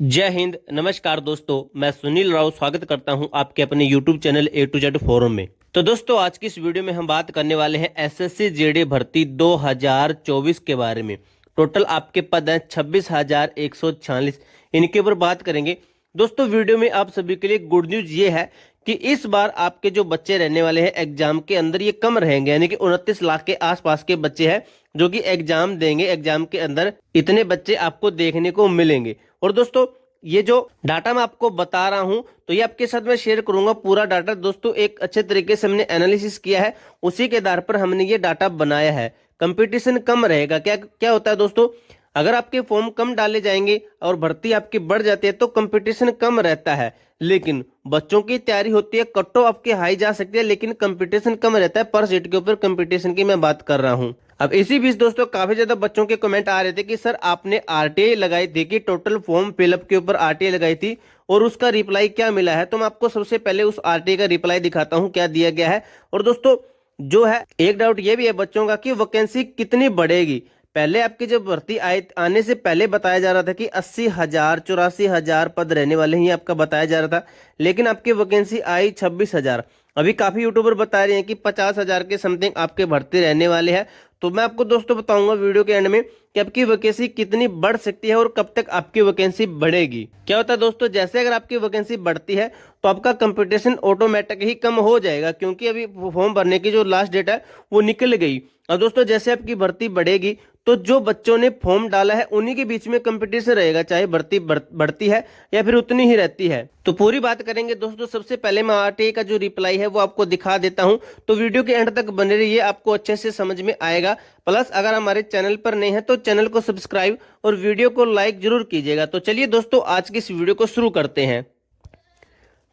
जय हिंद। नमस्कार दोस्तों, मैं सुनील राव स्वागत करता हूं आपके अपने YouTube channel A to Z forum में। तो दोस्तों, आज की इस वीडियो में हम बात करने वाले हैं एसएससी जेडी भर्ती 2024 के बारे में। टोटल आपके पद हैं 26,146। इनके ऊपर बात करेंगे। दोस्तों, वीडियो में आप सभी के लिए गुड न्यूज ये है कि इस बार आपके जो बच्चे रहने वाले हैं एग्जाम के अंदर ये कम रहेंगे, यानी कि 29 लाख के आसपास के बच्चे हैं जो कि एग्जाम देंगे। एग्जाम के अंदर इतने बच्चे आपको देखने को मिलेंगे। और दोस्तों, ये जो डाटा मैं आपको बता रहा हूं तो ये आपके साथ मैं शेयर करूंगा पूरा डाटा। दोस्तों, एक अच्छे तरीके से हमने एनालिसिस किया है, उसी के आधार पर हमने ये डाटा बनाया है। कंपटीशन कम रहेगा। क्या क्या होता है दोस्तों, अगर आपके फॉर्म कम डाले जाएंगे और भर्ती आपकी बढ़ जाती है तो कंपटीशन कम रहता है, लेकिन बच्चों की तैयारी होती है, कट ऑफ आपकी हाई जा सकती है, लेकिन कंपटीशन कम रहता है। पर सीट के ऊपर कंपटीशन की मैं बात कर रहा हूं। अब इसी बीच दोस्तों, काफी ज्यादा बच्चों के कमेंट आ रहे थे कि सर आपने आरटीआई लगाई थी कि टोटल फॉर्म फिलअप के ऊपर आरटीआई लगाई थी और उसका रिप्लाई क्या मिला है। तो मैं आपको सबसे पहले उस आरटीआई का रिप्लाई दिखाता हूं क्या दिया गया है। और दोस्तों, जो है एक डाउट ये भी है बच्चों का कि वैकेंसी कितनी बढ़ेगी। पहले आपकी जब भर्ती आने से पहले बताया जा रहा था कि 80,000 84,000 पद रहने वाले हैं, आपका बताया जा रहा था, लेकिन आपकी वैकेंसी आई 26,000। अभी काफी यूट्यूबर बता रहे हैं कि 50,000 के समथिंग आपके भर्ती रहने वाले हैं। तो मैं आपको दोस्तों बताऊंगा वीडियो के एंड में कि आपकी वैकेंसी कितनी बढ़ सकती है और कब तक आपकी वैकेंसी बढ़ेगी। क्या होता है दोस्तों, जैसे अगर आपकी वैकेंसी बढ़ती है तो आपका कंपटीशन ऑटोमेटिक ही कम हो जाएगा, क्योंकि अभी फॉर्म भरने की जो लास्ट डेट है वो निकल गई। और दोस्तों, जैसे आपकी भर्ती बढ़ेगी तो जो बच्चों ने फॉर्म डाला है उन्हीं के बीच में कंपटीशन रहेगा, चाहे भर्ती बढ़ती है या फिर उतनी ही रहती है। तो पूरी बात करेंगे दोस्तों। सबसे पहले मैं आरटीआई का जो रिप्लाई है वो आपको दिखा देता हूं, तो वीडियो के एंड तक बने रहिए, आपको अच्छे से समझ में आएगा। प्लस अगर हमारे चैनल पर नए हैं तो चैनल को सब्सक्राइब और वीडियो को लाइक जरूर कीजिएगा। तो चलिए दोस्तों, आज की इस वीडियो को शुरू करते हैं।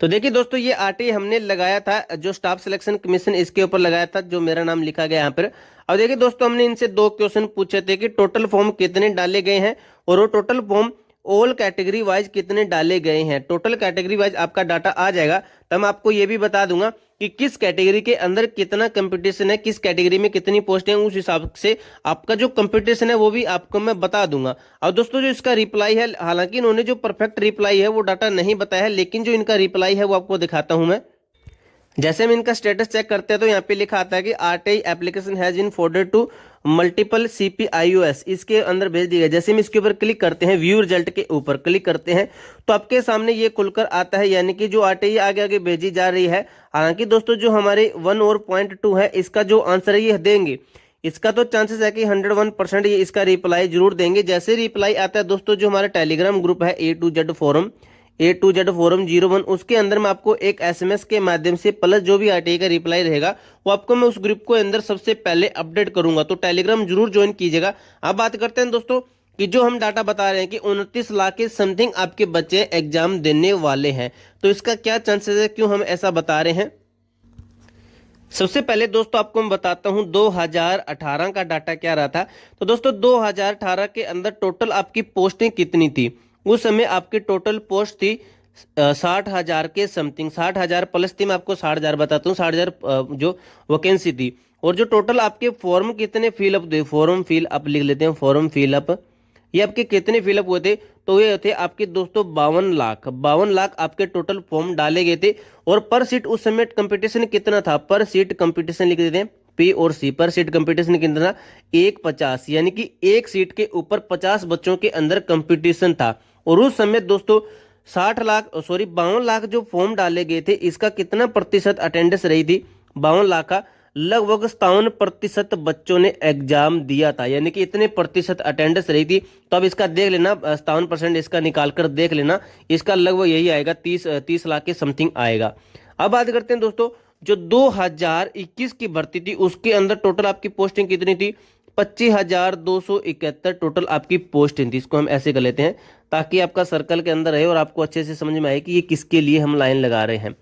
तो देखिए दोस्तों, ये आरटीआई हमने लगाया था, जो स्टाफ सिलेक्शन कमीशन इसके ऊपर लगाया था, जो मेरा नाम लिखा गया यहाँ पर। अब देखिए दोस्तों, हमने इनसे दो क्वेश्चन पूछे थे कि टोटल फॉर्म कितने डाले गए हैं और वो total form all category wise कितने डाले गए हैं। टोटल कैटेगरी वाइज आपका डाटा आ जाएगा, तब मैं आपको ये भी बता दूंगा कि किस कैटेगरी के अंदर कितना कंपटीशन है, किस कैटेगरी में कितनी पोस्ट है, उस हिसाब से आपका जो कंपटीशन है वो भी आपको मैं बता दूंगा। और दोस्तों, जो इसका रिप्लाई है, हालांकि इन्होंने जो परफेक्ट रिप्लाई है वो डाटा नहीं बताया है, लेकिन जो इनका रिप्लाई है वो आपको दिखाता हूं मैं। जैसे हम इनका स्टेटस चेक करते हैं तो यहाँ पे लिखा आता है कि RTI application has been forwarded to multiple CPIOs, इसके अंदर भेज दिया गया। जैसे हम इसके ऊपर क्लिक करते हैं, व्यू रिजल्ट के ऊपर क्लिक करते हैं, तो आपके सामने ये खुलकर आता है, यानी कि जो आरटीआई आगे आगे भेजी जा रही है। हालांकि दोस्तों, जो हमारे 1 और पॉइंट 2 है, इसका जो आंसर है ये देंगे। इसका तो चांसेस है कि 101% ये इसका रिप्लाई जरूर देंगे। जैसे रिप्लाई आता है दोस्तों, जो हमारा टेलीग्राम ग्रुप है A to Z forum, A to Z forum 01, उसके अंदर मैं आपको एक एसएमएस के माध्यम से प्लस जो भी आरटीआई का रिप्लाई रहेगा वो आपको मैं उस ग्रुप को अंदर सबसे पहले अपडेट करूंगा। तो टेलीग्राम जरूर ज्वाइन कीजिएगा। अब बात करते हैं दोस्तों कि जो हम डाटा बता रहे हैं कि 29 लाख के समथिंग आपके बच्चे एग्जाम देने वाले हैं, तो इसका क्या चांसेस है, क्यों हम ऐसा बता रहे हैं। सबसे पहले दोस्तों आपको मैं बताता हूं 2018 का डाटा क्या रहा था। तो दोस्तों, 2018 के अंदर टोटल आपकी पोस्टें कितनी थी। उस समय आपकी टोटल पोस्ट थी 60,000 के समथिंग, 60,000 प्लस थी। मैं आपको 60,000 बताता हूँ, 60,000 जो वैकेंसी थी। और जो टोटल आपके फॉर्म कितने फिलअप हुए, फॉर्म फिल अप लिख लेते हैं, फॉर्म फिलअप ये आपके कितने फिलअप हुए थे। तो ये थे आपके दोस्तों 52 लाख आपके टोटल फॉर्म डाले गए थे। और पर सीट उस समय कंपटीशन कितना था, पर सीट कंपटीशन लिख देते हैं पी और सी, पर सीट कंपटीशन कितना था 150, यानी कि एक सीट के ऊपर 50 बच्चों के अंदर कंपटीशन था। और उस समय दोस्तों 52 लाख जो फॉर्म डाले गए थे, इसका कितना प्रतिशत अटेंडेंस रही थी, 52 लाख का लगभग 57% बच्चों ने एग्जाम दिया था, यानी कि इतने प्रतिशत अटेंडेंस रही थी। तो अब इसका देख लेना, 57% इसका निकाल कर देख लेना, इसका लगभग यही आएगा, 30 लाख के समथिंग आएगा। अब बात करते हैं दोस्तों, जो 2021 की भर्ती थी उसके अंदर टोटल आपकी पोस्टिंग कितनी थी, 25,271 टोटल आपकी पोस्टिंग थी। इसको हम ऐसे कर लेते हैं ताकि आपका सर्कल के अंदर रहे और आपको अच्छे से समझ में आए कि ये किसके लिए हम लाइन लगा रहे हैं।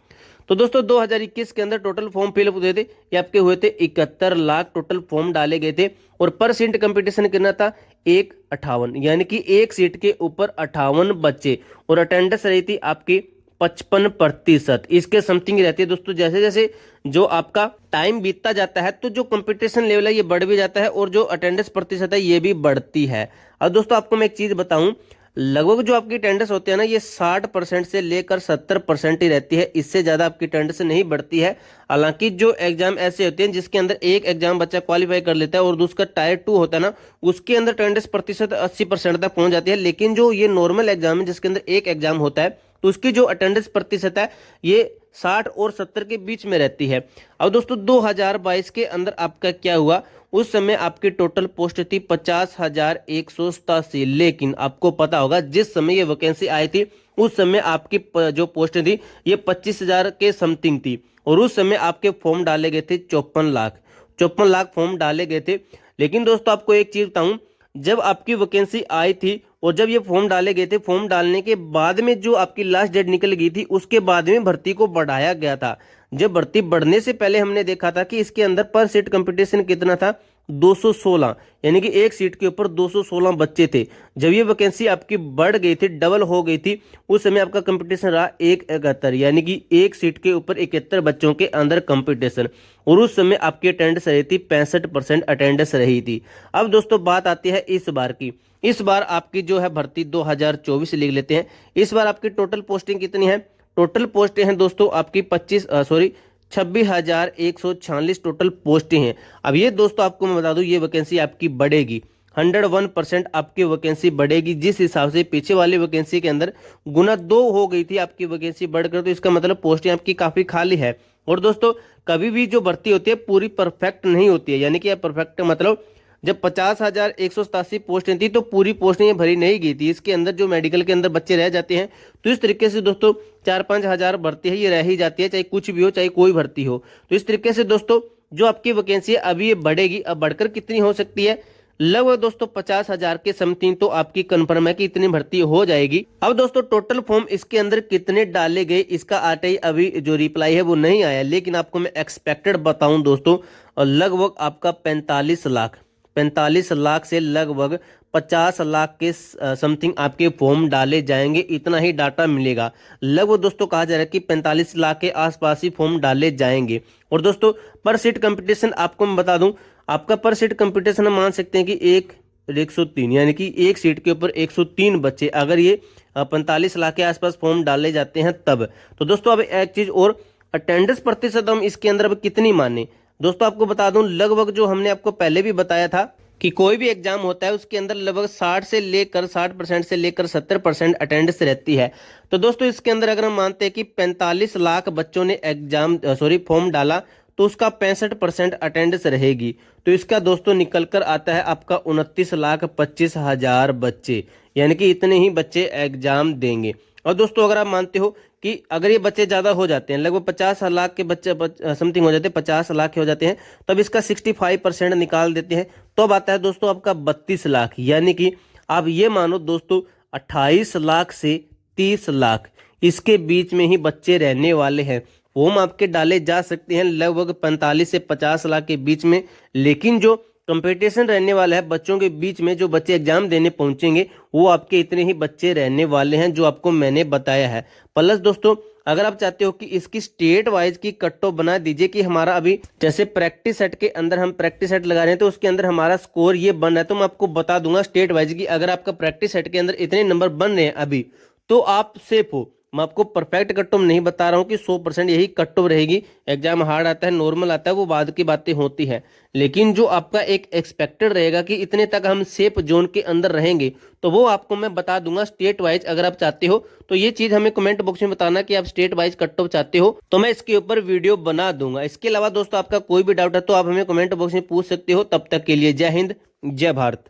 तो दोस्तों, 2021 के अंदर टोटल फॉर्म फिलअप हुए थे, ये आपके हुए थे 71 लाख टोटल फॉर्म डाले गए थे। और पर सीट कंपटीशन कितना था, 158, यानी कि एक सीट के ऊपर 58 बच्चे। और अटेंडेंस रही थी आपकी 55%, इसके समथिंग रहती है दोस्तों। जैसे जैसे जो आपका टाइम बीतता जाता है तो जो कंपटीशन लेवल है ये बढ़ भी जाता है और जो अटेंडेंस प्रतिशत है ये भी बढ़ती है। और दोस्तों, आपको मैं एक चीज बताऊं, लगभग जो आपकी अटेंडेंस होती है ना, ये 60% से लेकर 70% ही रहती है, इससे ज़्यादा आपकी अटेंडेंस नहीं बढ़ती है। हालांकि जो एग्जाम ऐसे होते हैं जिसके अंदर एक एग्जाम बच्चा क्वालिफाई कर लेता है और दूसरा टायर 2 होता है ना, उसके अंदर अटेंडेंस प्रतिशत 80% तक पहुंच जाती है। लेकिन जो ये नॉर्मल एग्जाम है जिसके अंदर एक एग्जाम होता है, तो उसकी जो अटेंडेंस प्रतिशत है ये 60 और 70 के बीच में रहती है। अब दोस्तों 2022 के अंदर आपका क्या हुआ, उस समय आपकी टोटल पोस्ट थी 50,187। लेकिन आपको पता होगा जिस समय ये वैकेंसी आई थी उस समय आपकी जो पोस्ट थी ये 25,000 के समथिंग थी, और उस समय आपके फॉर्म डाले गए थे 54 लाख फॉर्म डाले गए थे। लेकिन दोस्तों आपको एक चीज बताऊं, जब आपकी वैकेंसी आई थी और जब ये फॉर्म डाले गए थे, फॉर्म डालने के बाद में जो आपकी लास्ट डेट निकल गई थी उसके बाद में भर्ती को बढ़ाया गया था। जब भर्ती बढ़ने से पहले हमने देखा था कि इसके अंदर पर सीट कंपटीशन कितना था, 216, यानी कि एक सीट के ऊपर 216 बच्चे थे। जब ये वैकेंसी आपकी बढ़ गई थी, डबल हो गई थी, उस समय आपका कंपटीशन रहा 171, यानी कि एक सीट के ऊपर 71 बच्चों के अंदर कंपटीशन, और उस समय आपकी अटेंडेंस रही थी 65% अटेंडेंस रही थी। अब दोस्तों बात आती है इस बार की। इस बार आपकी जो है भर्ती 2024 लिख लेते हैं। इस बार आपकी टोटल पोस्टिंग कितनी है, टोटल पोस्टें हैं दोस्तों आपकी 26,146 टोटल पोस्टें हैं। अब ये दोस्तों आपको मैं बता दूं, ये वैकेंसी आपकी बढ़ेगी, 101% आपकी वैकेंसी बढ़ेगी। जिस हिसाब से पीछे वाली वैकेंसी के अंदर गुना 2 हो गई थी आपकी वैकेंसी बढ़कर, तो इसका मतलब पोस्टें आपकी काफ़ी खाली है। और दोस्तों कभी भी जो भर्ती होती है पूरी परफेक्ट नहीं होती है, यानी कि परफेक्ट मतलब जब 50,187 पोस्टें थी तो पूरी पोस्टें ये भरी नहीं गई थी, इसके अंदर जो मेडिकल के अंदर बच्चे रह जाते हैं। तो इस तरीके से दोस्तों 4-5 हज़ार भर्ती है ये रह ही जाती है, चाहे कुछ भी हो चाहे कोई भर्ती हो। तो इस तरीके से दोस्तों जो आपकी वैकेंसी है अभी ये बढ़ेगी। अब बढ़कर कितनी हो सकती है, लगभग दोस्तों 50,000 के समथिंग तो आपकी कंफर्म है कि इतनी भर्ती हो जाएगी। अब दोस्तों टोटल फॉर्म इसके अंदर कितने डाले गए इसका आटे अभी जो रिप्लाई है वो नहीं आया, लेकिन आपको मैं एक्सपेक्टेड बताऊं दोस्तों, लगभग आपका 45 लाख से लगभग 50 लाख के समथिंग आपके फॉर्म डाले जाएंगे, इतना ही डाटा मिलेगा। लगभग दोस्तों कहा जा रहा है कि 45 लाख के आसपास ही फॉर्म डाले जाएंगे। और दोस्तों पर सीट कंपटीशन आपको मैं बता दूं, आपका पर सीट कंपटीशन हम मान सकते हैं कि 103, यानी कि एक सीट के ऊपर 103 बच्चे, अगर ये 45 लाख के आसपास फॉर्म डाले जाते हैं तब। तो दोस्तों अब एक चीज और, अटेंडेंस प्रतिशत हम इसके अंदर अब कितनी माने, दोस्तों आपको बता दूं, लगभग जो हमने आपको पहले भी बताया था कि कोई भी एग्जाम होता है उसके अंदर लगभग 60% से लेकर 70% अटेंडेंस रहती है। तो दोस्तों इसके अंदर अगर हम मानते हैं कि 45 लाख बच्चों ने फॉर्म डाला, तो उसका 65% अटेंडेंस रहेगी। तो इसका दोस्तों निकल कर आता है आपका 29,25,000 बच्चे, यानी कि इतने ही बच्चे एग्जाम देंगे। और दोस्तों अगर आप मानते हो कि अगर ये बच्चे ज़्यादा हो जाते हैं, लगभग 50 लाख के बच्चे समथिंग हो जाते हैं, 50 लाख हो जाते हैं, तब इसका 65% निकाल देते हैं, तो अब आता है दोस्तों आपका 32 लाख, यानी कि आप ये मानो दोस्तों 28 लाख से 30 लाख इसके बीच में ही बच्चे रहने वाले हैं। फॉर्म आपके डाले जा सकते हैं लगभग 45 से 50 लाख के बीच में, लेकिन जो कंपटीशन रहने वाला है बच्चों के बीच में, जो बच्चे एग्जाम देने पहुंचेंगे वो आपके इतने ही बच्चे रहने वाले हैं जो आपको मैंने बताया है। प्लस दोस्तों अगर आप चाहते हो कि इसकी स्टेट वाइज की कट ऑफ बना दीजिए कि हमारा अभी जैसे प्रैक्टिस सेट के अंदर हम प्रैक्टिस सेट लगा रहे हैं तो उसके अंदर हमारा स्कोर ये बन रहा है, तो मैं आपको बता दूंगा स्टेट वाइज की अगर आपका प्रैक्टिस सेट के अंदर इतने नंबर बन रहे हैं अभी तो आप सेफ हो। मैं आपको परफेक्ट कट ऑफ नहीं बता रहा हूँ कि 100% यही कट ऑफ रहेगी। एग्जाम हार्ड आता है, नॉर्मल आता है, वो बाद की बातें होती है, लेकिन जो आपका एक एक्सपेक्टेड रहेगा कि इतने तक हम सेफ जोन के अंदर रहेंगे, तो वो आपको मैं बता दूंगा स्टेट वाइज। अगर आप चाहते हो तो ये चीज हमें कमेंट बॉक्स में बताना कि आप स्टेट वाइज कट ऑफ चाहते हो, तो मैं इसके ऊपर वीडियो बना दूंगा। इसके अलावा दोस्तों आपका कोई भी डाउट है तो आप हमें कमेंट बॉक्स में पूछ सकते हो। तब तक के लिए जय हिंद, जय भारत।